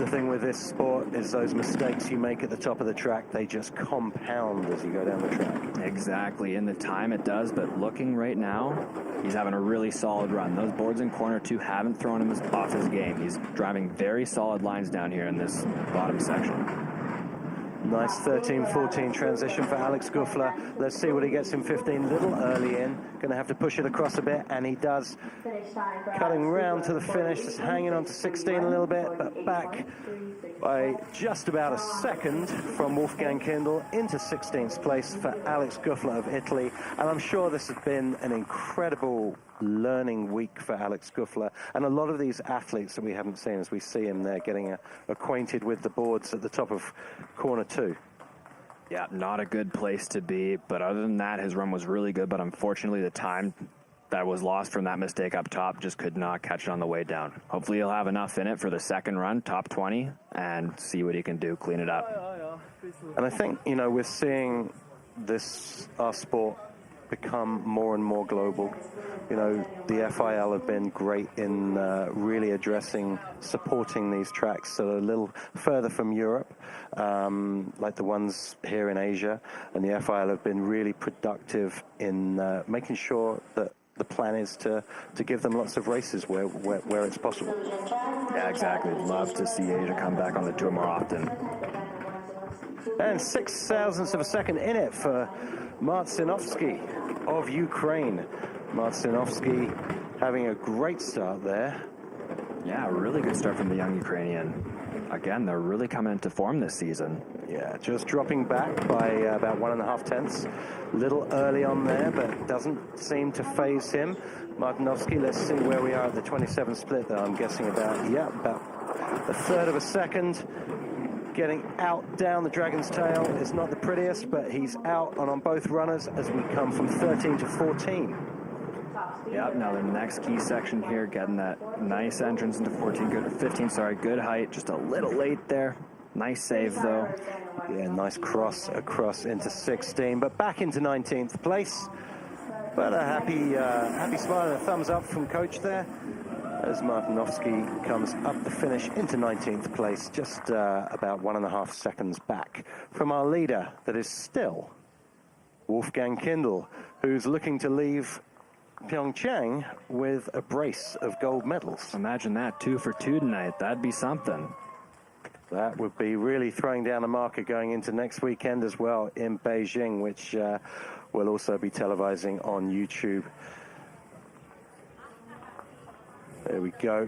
the thing with this sport is those mistakes you make at the top of the track, they just compound as you go down the track. Exactly, in the time it does, but looking right now, he's having a really solid run. Those boards in corner 2 haven't thrown him off his game. He's driving very solid lines down here in this bottom section. Nice 13-14 transition for Alex Guffler. Let's see what he gets in 15. Little early in. Going to have to push it across a bit, and he does. Cutting round to the finish, just hanging on to 16 a little bit, but back by just about a second from Wolfgang Kindl into 16th place for Alex Guffler of Italy. And I'm sure this has been an incredible learning week for Alex Guffler, and a lot of these athletes that we haven't seen, as we see him there getting acquainted with the boards at the top of corner 2. Yeah, not a good place to be, but other than that, his run was really good, but unfortunately the time that was lost from that mistake up top just could not catch it on the way down. Hopefully he'll have enough in it for the second run, top 20, and see what he can do, clean it up. And I think, you know, we're seeing this, our sport, become more and more global. You know, the FIL have been great in really addressing, supporting these tracks that are a little further from Europe, like the ones here in Asia. And the FIL have been really productive in making sure that the plan is to give them lots of races where it's possible. Yeah, exactly. Love to see Asia come back on the tour more often. And 0.06 of a second in it for Marcinovsky of Ukraine. Marcinovsky having a great start there. Yeah, a really good start from the young Ukrainian. Again, they're really coming into form this season. Yeah, just dropping back by about 1.5 tenths. Little early on there, but doesn't seem to phase him. Marcinovsky, let's see where we are at the 27 split, though. I'm guessing about a third of a second. Getting out down the Dragon's Tail is not the prettiest, but he's out on both runners as we come from 13 to 14. Yep, now the next key section here, getting that nice entrance into 15, good height, just a little late there. Nice save, though. Yeah, nice cross across into 16, but back into 19th place. But a happy smile and a thumbs up from coach there, as Martinovsky comes up the finish into 19th place, just about 1.5 seconds back from our leader, that is still Wolfgang Kindl, who's looking to leave PyeongChang with a brace of gold medals. Imagine that, 2 for 2 tonight. That'd be something. That would be really throwing down a marker going into next weekend as well in Beijing, which we'll also be televising on YouTube. There we go.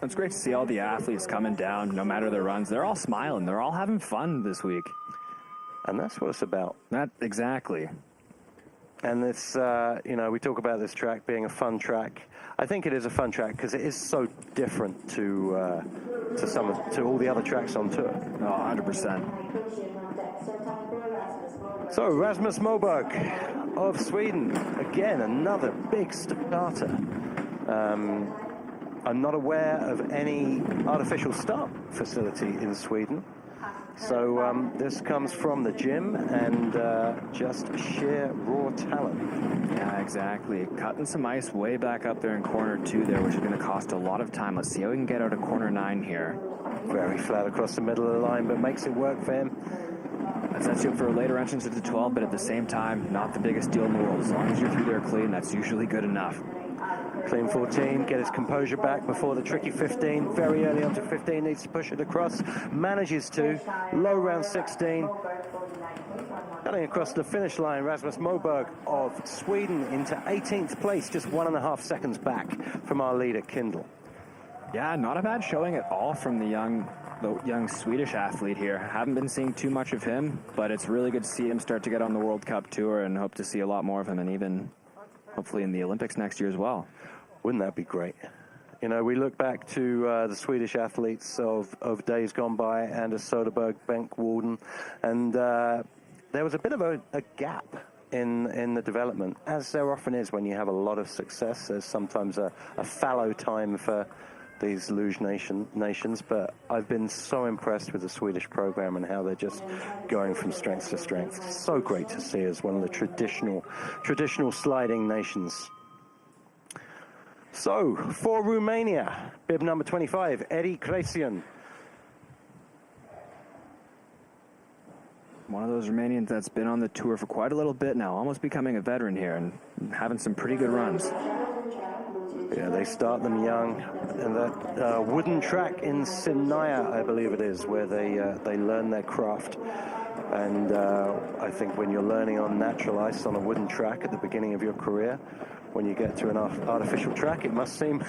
It's great to see all the athletes coming down, no matter their runs. They're all smiling. They're all having fun this week. And that's what it's about. That exactly. And this, we talk about this track being a fun track. I think it is a fun track because it is so different to all the other tracks on tour. Oh, 100%. So Rasmus Moberg of Sweden, again another big starter. I'm not aware of any artificial start facility in Sweden. So this comes from the gym and just sheer raw talent. Yeah, exactly. Cutting some ice way back up there in corner 2 there, which is going to cost a lot of time. Let's see how we can get out of corner 9 here. Very flat across the middle of the line, but makes it work for him. That sets you up for a later entrance into 12, but at the same time, not the biggest deal in the world. As long as you're through there clean, that's usually good enough. Clean 14, get his composure back before the tricky 15. Very early onto 15, needs to push it across. Manages to. Low round 16. Cutting across the finish line, Rasmus Moberg of Sweden into 18th place, just 1.5 seconds back from our leader, Kindl. Yeah, not a bad showing at all from the young Swedish athlete here. Haven't been seeing too much of him, but it's really good to see him start to get on the World Cup tour, and hope to see a lot more of him, and even hopefully in the Olympics next year as well. Wouldn't that be great? You know, we look back to the Swedish athletes of days gone by, Anders Soderberg, Bengt Walden, and there was a bit of a gap in the development, as there often is when you have a lot of success. There's sometimes a fallow time for these luge nations, but I've been so impressed with the Swedish program and how they're just going from strength to strength. So great to see as one of the traditional sliding nations. So, for Romania, bib number 25, Eddie Cresian. One of those Romanians that's been on the tour for quite a little bit now, almost becoming a veteran here and having some pretty good runs. Yeah, they start them young. And that wooden track in Sinaia, I believe it is, where they learn their craft. And I think when you're learning on natural ice on a wooden track at the beginning of your career, when you get to an artificial track, it must seem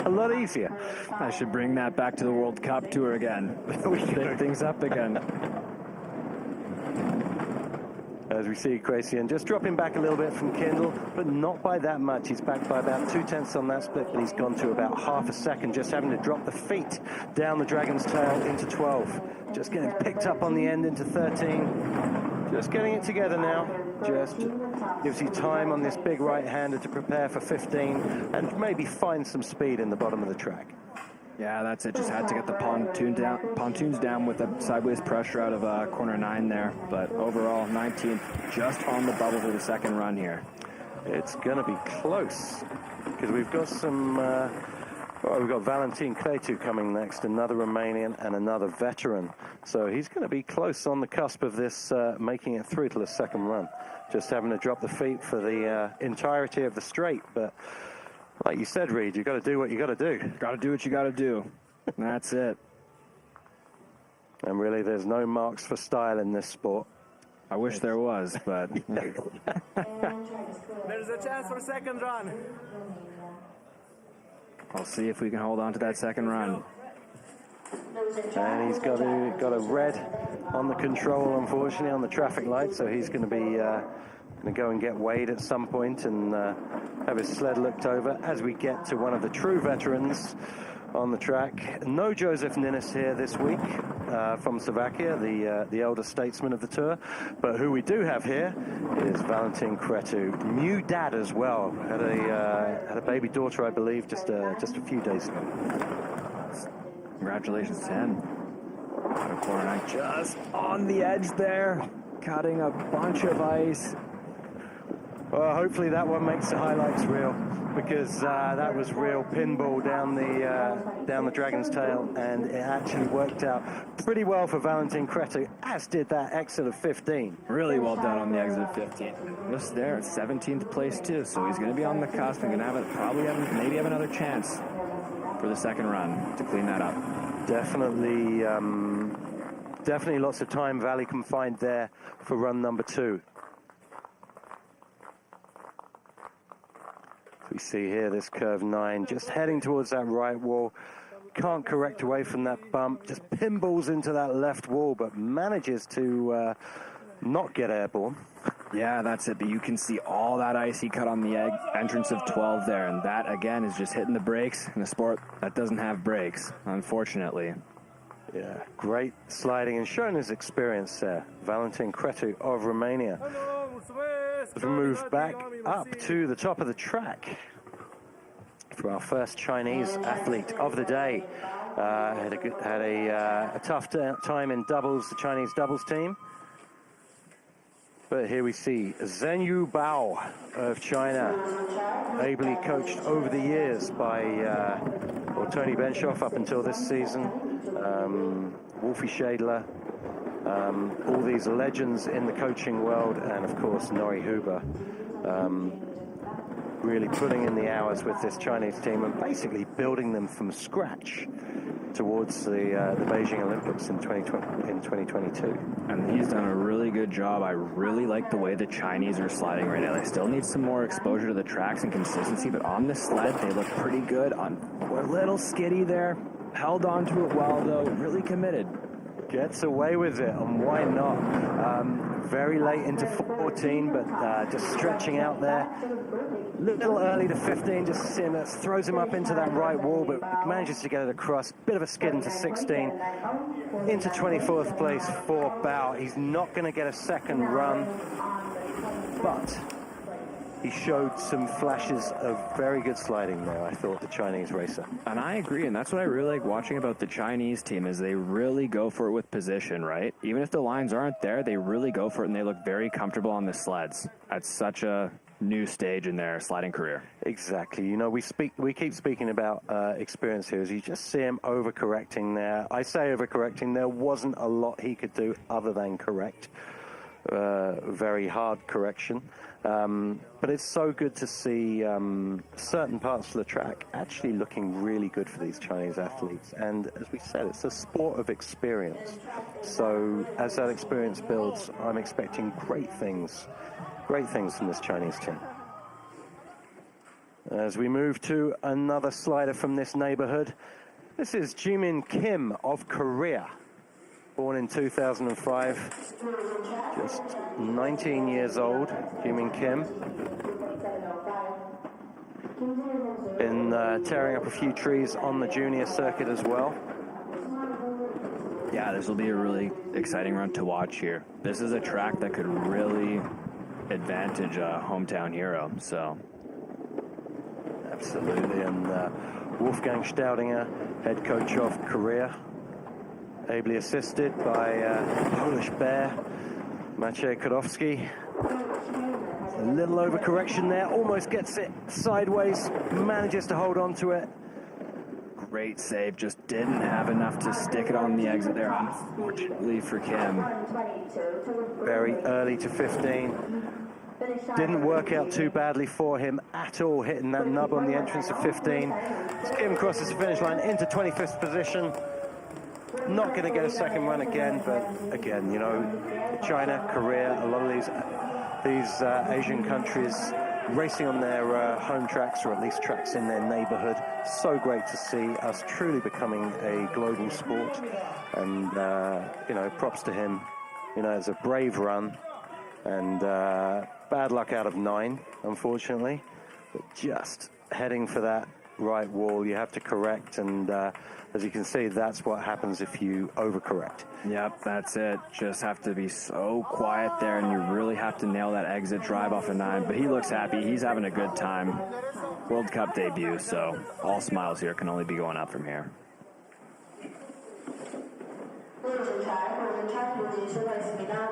a lot easier. I should bring that back to the World Cup tour again. We pick things up again. As we see Gracian just dropping back a little bit from Kindle, but not by that much. He's back by about 0.2 on that split, but he's gone to about half a second, just having to drop the feet down the Dragon's Tail into 12. Just getting picked up on the end into 13. Just getting it together now. Just gives you time on this big right-hander to prepare for 15 and maybe find some speed in the bottom of the track. Yeah, that's it. Just had to get the pontoons down with the sideways pressure out of corner 9 there. But overall, 19th, just on the bubble for the second run here. It's going to be close because we've got some. We've got Valentin Cretu coming next, another Romanian and another veteran. So he's going to be close on the cusp of this, making it through to the second run. Just having to drop the feet for the entirety of the straight, but. Like you said, Reed, you got to do what you got to do. Got to do what you got to do. That's it. And really, there's no marks for style in this sport. I wish there was, but... There's a chance for second run. I'll see if we can hold on to that second run. And he's got a red on the control, unfortunately, on the traffic light, so he's going to be... going to go and get weighed at some point and have his sled looked over as we get to one of the true veterans on the track. No Joseph Ninnis here this week from Slovakia, the elder statesman of the tour. But who we do have here is Valentin Cretu, new dad as well. Had a baby daughter, I believe, just a few days ago. Congratulations to him. Corner 9 just on the edge there, cutting a bunch of ice. Well, hopefully that one makes the highlights reel, because that was real pinball down the Dragon's Tail, and it actually worked out pretty well for Valentin Cretu, as did that exit of 15. Really well done on the exit of 15. Just there at 17th place too, so he's going to be on the cusp and going to have it, maybe have another chance for the second run to clean that up. Definitely lots of time Valley can find there for run number 2. We see here this curve 9 just heading towards that right wall. Can't correct away from that bump. Just pinballs into that left wall, but manages to not get airborne. Yeah, that's it. But you can see all that ice he cut on the entrance of 12 there. And that, again, is just hitting the brakes in a sport that doesn't have brakes, unfortunately. Yeah, great sliding and showing his experience there. Valentin Cretu of Romania. As we move back up to the top of the track for our first Chinese athlete of the day. Had a tough time in doubles, the Chinese doubles team. But here we see Zhenyu Bao of China, ably coached over the years by Tony Benshoff up until this season, Wolfie Schadler, all these legends in the coaching world, and of course Nori Huber, really putting in the hours with this Chinese team and basically building them from scratch towards the Beijing Olympics in 2022. And he's done a really good job. I really like the way the Chinese are sliding right now. They still need some more exposure to the tracks and consistency, but on the sled, they look pretty good. We're a little skiddy there. Held on to it well, though. Really committed. Gets away with it, and why not? Very late into 14, but just stretching out there. A little early to 15, just seeing that throws him up into that right wall, but manages to get it across. Bit of a skid into 16, into 24th place for Bao. He's not going to get a second run, but he showed some flashes of very good sliding there, I thought, the Chinese racer. And I agree, and that's what I really like watching about the Chinese team, is they really go for it with position, right? Even if the lines aren't there, they really go for it, and they look very comfortable on the sleds at such a new stage in their sliding career. Exactly. You know, we keep speaking about experience here. As you just see him overcorrecting there. I say overcorrecting. There wasn't a lot he could do other than correct. very hard correction. But it's so good to see certain parts of the track actually looking really good for these Chinese athletes. And as we said, it's a sport of experience. So as that experience builds, I'm expecting great things from this Chinese team. As we move to another slider from this neighborhood, this is Jimin Kim of Korea. Born in 2005, just 19 years old, Jimin Kim. Been tearing up a few trees on the junior circuit as well. Yeah, this will be a really exciting run to watch here. This is a track that could really advantage a hometown hero, so. Absolutely, and Wolfgang Staudinger, head coach of Korea, ably assisted by Polish bear, Maciej Kodowski. A little overcorrection there, almost gets it sideways, manages to hold on to it. Great save, just didn't have enough to stick it on the exit there, unfortunately for Kim. Very early to 15. Didn't work out too badly for him at all, hitting that nub on the entrance of 15. As Kim crosses the finish line into 25th position. Not going to get a second run again, but again, you know, China, Korea, a lot of these Asian countries racing on their home tracks, or at least tracks in their neighborhood. So great to see us truly becoming a global sport. And, you know, props to him. You know, it's a brave run. And bad luck out of 9, unfortunately. But just heading for that right wall, you have to correct. And as you can see, that's what happens if you overcorrect. Yep, that's it. Just have to be so quiet there, and you really have to nail that exit drive off of 9. But he looks happy. He's having a good time. World Cup debut, so all smiles here, can only be going up from here.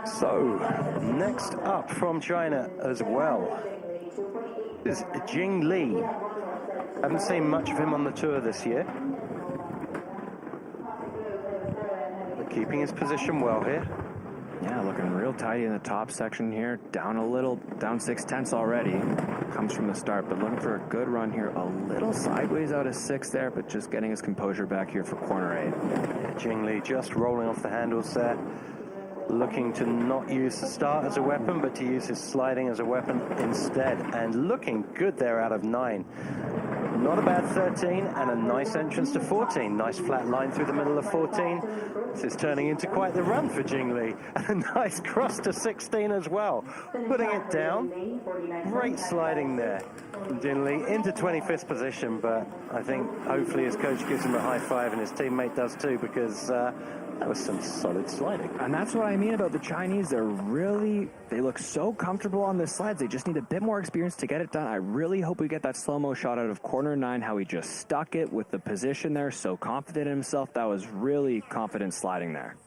So, next up from China as well is Jing Li. Haven't seen much of him on the tour this year. But keeping his position well here. Yeah, looking real tidy in the top section here. Down a little, down 6/10 already. Comes from the start, but looking for a good run here. A little sideways out of 6 there, but just getting his composure back here for corner 8. Yeah, Jing Li just rolling off the handles there. Looking to not use the start as a weapon, but to use his sliding as a weapon instead. And looking good there out of 9. Not a bad 13, and a nice entrance to 14. Nice flat line through the middle of 14. This is turning into quite the run for Jing Li. And a nice cross to 16 as well. Putting it down. Great sliding there. Jing Li into 25th position, but I think hopefully his coach gives him a high five, and his teammate does too, because that was some solid sliding. And that's what I mean about the Chinese. They look so comfortable on the slides. They just need a bit more experience to get it done. I really hope we get that slow-mo shot out of corner 9, how he just stuck it with the position there, so confident in himself. That was really confident sliding there.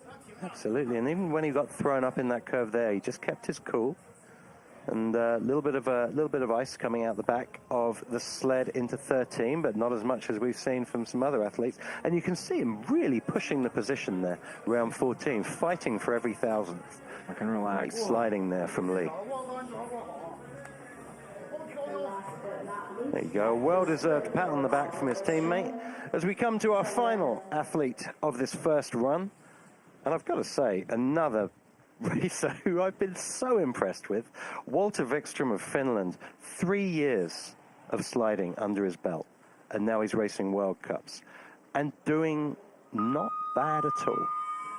Absolutely, and even when he got thrown up in that curve there, he just kept his cool. And a little bit of ice coming out the back of the sled into 13, but not as much as we've seen from some other athletes. And you can see him really pushing the position there, around 14, fighting for every thousandth. I can relax. Great sliding there from Lee. There you go, a well-deserved pat on the back from his teammate. As we come to our final athlete of this first run, and I've got to say, another racer who I've been so impressed with, Walter Wikström of Finland. 3 years of sliding under his belt, and now he's racing World Cups and doing not bad at all.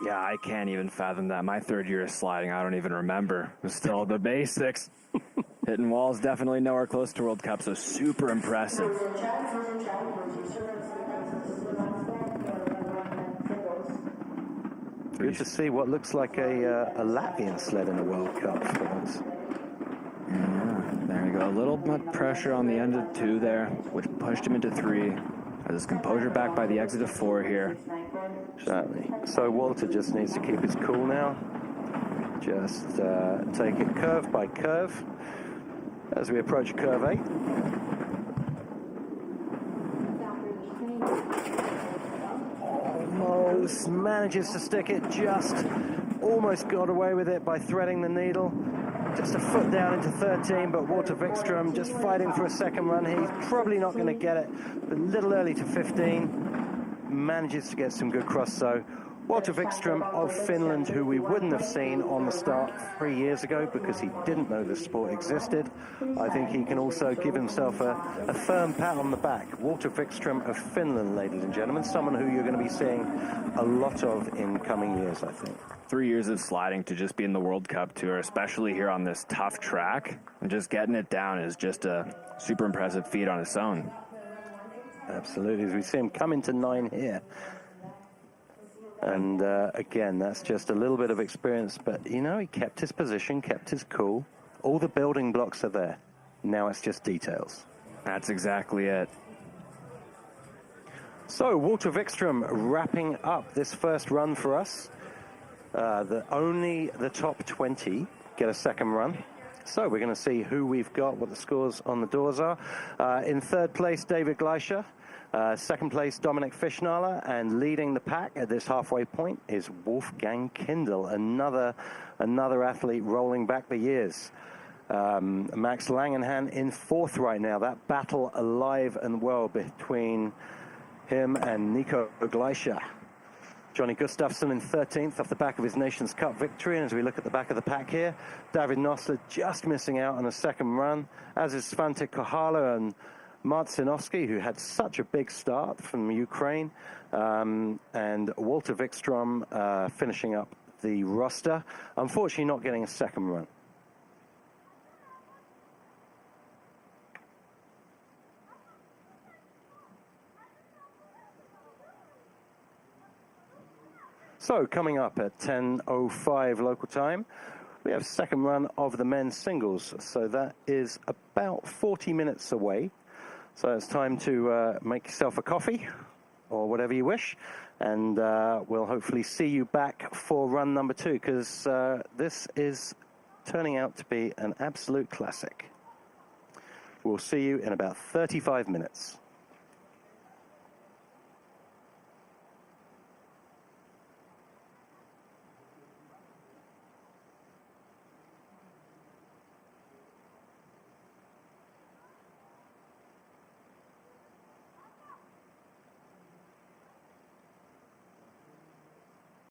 Yeah, I can't even fathom that. My 3rd year of sliding, I don't even remember. It was still the basics. Hitting walls, definitely nowhere close to World Cup, so super impressive. Good to see what looks like a Latvian sled in a World Cup for once. Yeah, there you go. A little bit pressure on the end of 2 there, which pushed him into 3. Has his composure back by the exit of 4 here. Certainly. So Walter just needs to keep his cool now. Just take it curve by curve as we approach curve 8. Almost manages to stick it just almost got away with it by threading the needle. Just a foot down into 13, but Walter Vikström just fighting for a second run. He's probably not going to get it. A little early to 15. Manages to get some good cross, so Walter Vikström of Finland, who we wouldn't have seen on the start 3 years ago because he didn't know this sport existed. I think he can also give himself a firm pat on the back. Walter Vikström of Finland, ladies and gentlemen, someone who you're going to be seeing a lot of in coming years, I think. 3 years of sliding to just be in the World Cup Tour, especially here on this tough track, and just getting it down is just a super impressive feat on its own. Absolutely, as we see him come into 9 here. And again, that's just a little bit of experience, but you know, he kept his position, kept his cool. All the building blocks are there. Now it's just details. That's exactly it. So Walter Vikström wrapping up this first run for us. Only the top 20 get a second run. So we're going to see who we've got, what the scores on the doors are. In third place, David Gleischer. Second place, Dominik Fischnaller, and leading the pack at this halfway point is Wolfgang Kindl, another athlete rolling back the years. Max Langenhan in fourth right now. That battle alive and well between him and Nico Gleischer. Johnny Gustafsson in 13th off the back of his Nations Cup victory. And as we look at the back of the pack here, David Nosler just missing out on a second run, as is Svante Kohala and Marcinkowski, who had such a big start from Ukraine, and Walter Vikström finishing up the roster, unfortunately not getting a second run. So coming up at 10:05 local time, we have second run of the men's singles, so that is about 40 minutes away. So it's time to make yourself a coffee or whatever you wish, and we'll hopefully see you back for run number 2, because this is turning out to be an absolute classic. We'll see you in about 35 minutes.